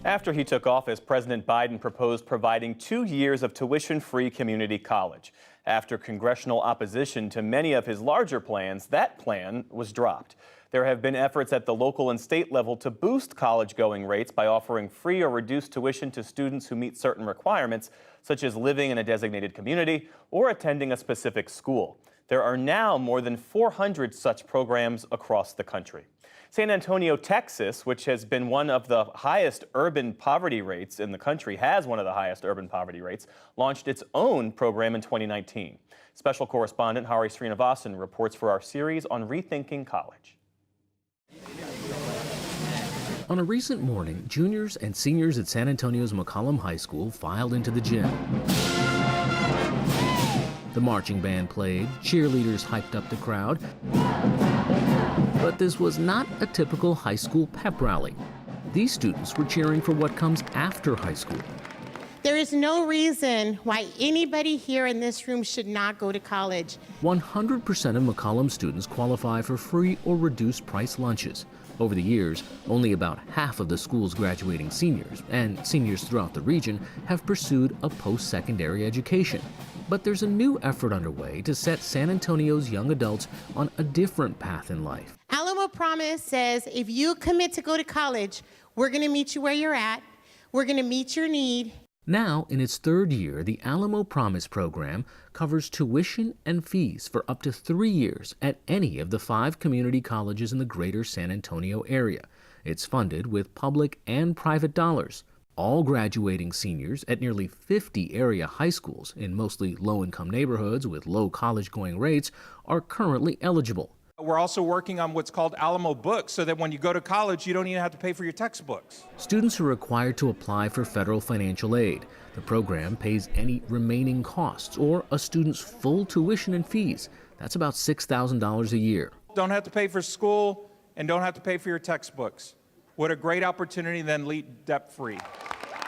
After he took office, President Biden proposed providing 2 years of tuition-free community college. After congressional opposition to many of his larger plans, that plan was dropped. There have been efforts at the local and state level to boost college-going rates by offering free or reduced tuition to students who meet certain requirements, such as living in a designated community or attending a specific school. There are now more than 400 such programs across the country. San Antonio, Texas, which has been one of the highest urban poverty rates in the country, launched its own program in 2019. Special correspondent Hari Sreenivasan reports for our series on Rethinking College. On a recent morning, juniors and seniors at San Antonio's McCollum High School filed into the gym. The marching band played, cheerleaders hyped up the crowd. But this was not a typical high school pep rally. These students were cheering for what comes after high school. There is no reason why anybody here in this room should not go to college. 100% of McCollum students qualify for free or reduced price lunches. Over the years, only about half of the school's graduating seniors, and seniors throughout the region, have pursued a post-secondary education. But there's a new effort underway to set San Antonio's young adults on a different path in life. Alamo Promise says if you commit to go to college, we're going to meet you where you're at. We're going to meet your need. Now, in its third year, the Alamo Promise program covers tuition and fees for up to 3 years at any of the 5 community colleges in the greater San Antonio area. It's funded with public and private dollars. All graduating seniors at nearly 50 area high schools in mostly low-income neighborhoods with low college-going rates are currently eligible. We're also working on what's called Alamo Books so that when you go to college, you don't even have to pay for your textbooks. Students are required to apply for federal financial aid. The program pays any remaining costs or a student's full tuition and fees. That's about $6,000 a year. Don't have to pay for school and don't have to pay for your textbooks. What a great opportunity, then lead debt-free.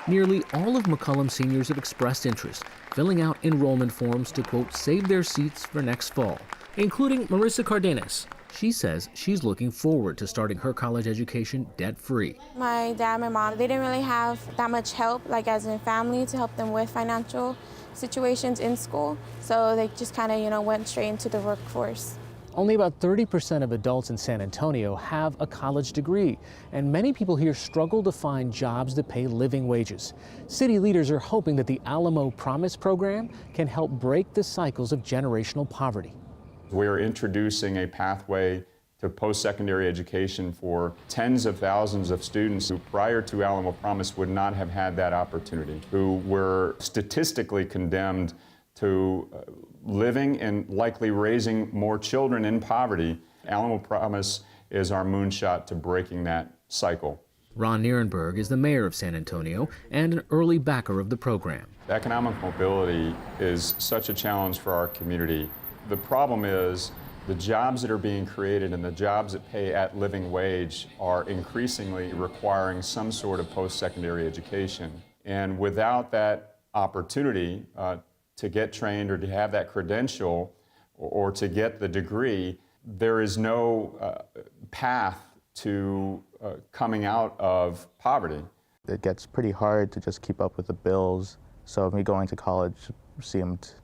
Nearly all of McCollum seniors have expressed interest, filling out enrollment forms to, quote, save their seats for next fall, including Marissa Cardenas. She says she's looking forward to starting her college education debt-free. My dad and my mom, they didn't really have that much help, like as in family, to help them with financial situations in school. So they just kind of, went straight into the workforce. Only about 30% of adults in San Antonio have a college degree, and many people here struggle to find jobs that pay living wages. City leaders are hoping that the Alamo Promise program can help break the cycles of generational poverty. We're introducing a pathway to post-secondary education for tens of thousands of students who prior to Alamo Promise would not have had that opportunity, who were statistically condemned to living and likely raising more children in poverty. Alamo Promise is our moonshot to breaking that cycle. Ron Nierenberg is the mayor of San Antonio and an early backer of the program. Economic mobility is such a challenge for our community. The problem is the jobs that are being created and the jobs that pay at living wage are increasingly requiring some sort of post-secondary education. And without that opportunity to get trained or to have that credential or to get the degree, there is no path to coming out of poverty. It gets pretty hard to just keep up with the bills, so me going to college seemed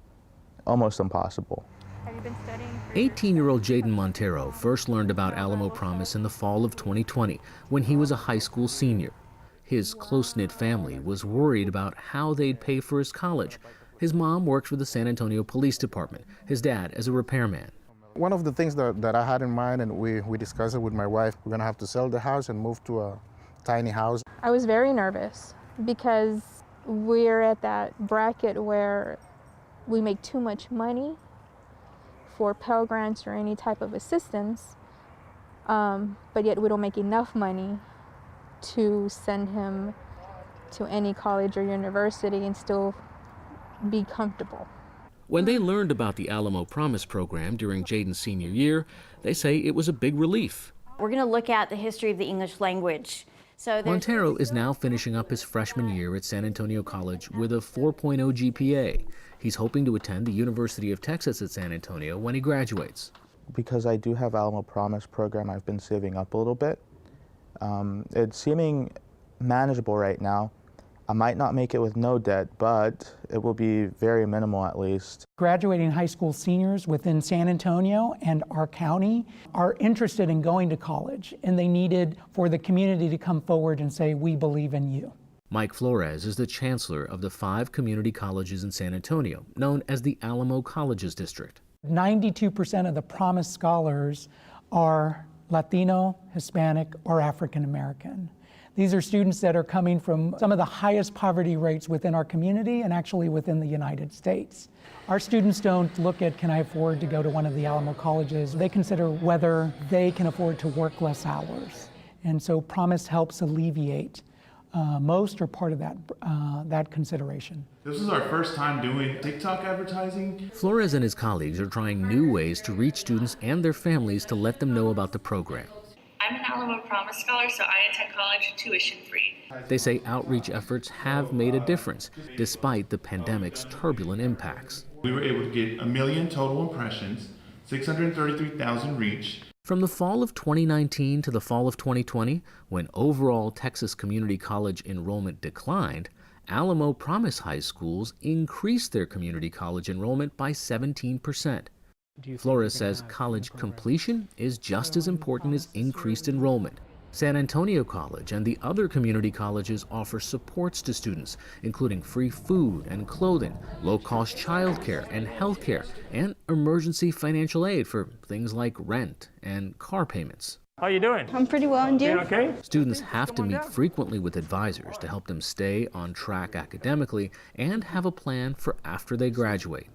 almost impossible. Have you been studying? 18-year-old Jaden Montero first learned about Alamo Promise in the fall of 2020 when he was a high school senior. His close-knit family was worried about how they'd pay for his college. His mom worked for the San Antonio Police Department, his dad as a repairman. One of the things that I had in mind, and we discussed it with my wife, we're going to have to sell the house and move to a tiny house. I was very nervous because we're at that bracket where we make too much money for Pell Grants or any type of assistance, but yet we don't make enough money to send him to any college or university and still be comfortable. When they learned about the Alamo Promise program during Jaden's senior year, they say it was a big relief. We're going to look at the history of the English language. Montero is now finishing up his freshman year at San Antonio College with a 4.0 GPA. He's hoping to attend the University of Texas at San Antonio when he graduates. Because I do have Alamo Promise program, I've been saving up a little bit. It's seeming manageable right now. I might not make it with no debt, but it will be very minimal at least. Graduating high school seniors within San Antonio and our county are interested in going to college, and they needed for the community to come forward and say, we believe in you. Mike Flores is the chancellor of the 5 community colleges in San Antonio, known as the Alamo Colleges District. 92% of the promised scholars are Latino, Hispanic, or African American. These are students that are coming from some of the highest poverty rates within our community and actually within the United States. Our students don't look at, can I afford to go to one of the Alamo colleges? They consider whether they can afford to work less hours. And so Promise helps alleviate most or part of that consideration. This is our first time doing TikTok advertising. Flores and his colleagues are trying new ways to reach students and their families to let them know about the program. I'm an Alamo Promise Scholar, so I attend college tuition-free. They say outreach efforts have made a difference, despite the pandemic's turbulent impacts. We were able to get 1 million total impressions, 633,000 reach. From the fall of 2019 to the fall of 2020, when overall Texas community college enrollment declined, Alamo Promise High Schools increased their community college enrollment by 17%. Flores says college completion is just as important as increased enrollment. San Antonio College and the other community colleges offer supports to students, including free food and clothing, low-cost childcare and healthcare, and emergency financial aid for things like rent and car payments. How you doing? I'm pretty well, and you? Okay. Students have to meet frequently with advisors to help them stay on track academically and have a plan for after they graduate.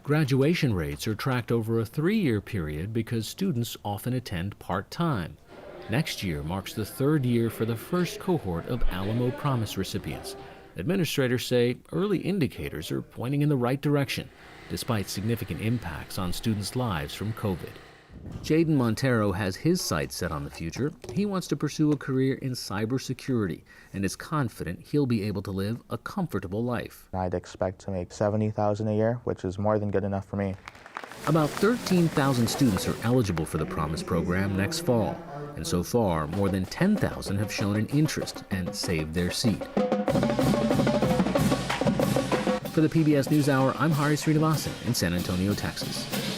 Graduation rates are tracked over a 3-year period because students often attend part-time. Next year marks the 3rd year for the first cohort of Alamo Promise recipients. Administrators say early indicators are pointing in the right direction, despite significant impacts on students' lives from COVID. Jaden Montero has his sights set on the future. He wants to pursue a career in cybersecurity and is confident he'll be able to live a comfortable life. I'd expect to make $70,000 a year, which is more than good enough for me. About 13,000 students are eligible for the Promise program next fall, and so far, more than 10,000 have shown an interest and saved their seat. For the PBS NewsHour, I'm Hari Sreenivasan in San Antonio, Texas.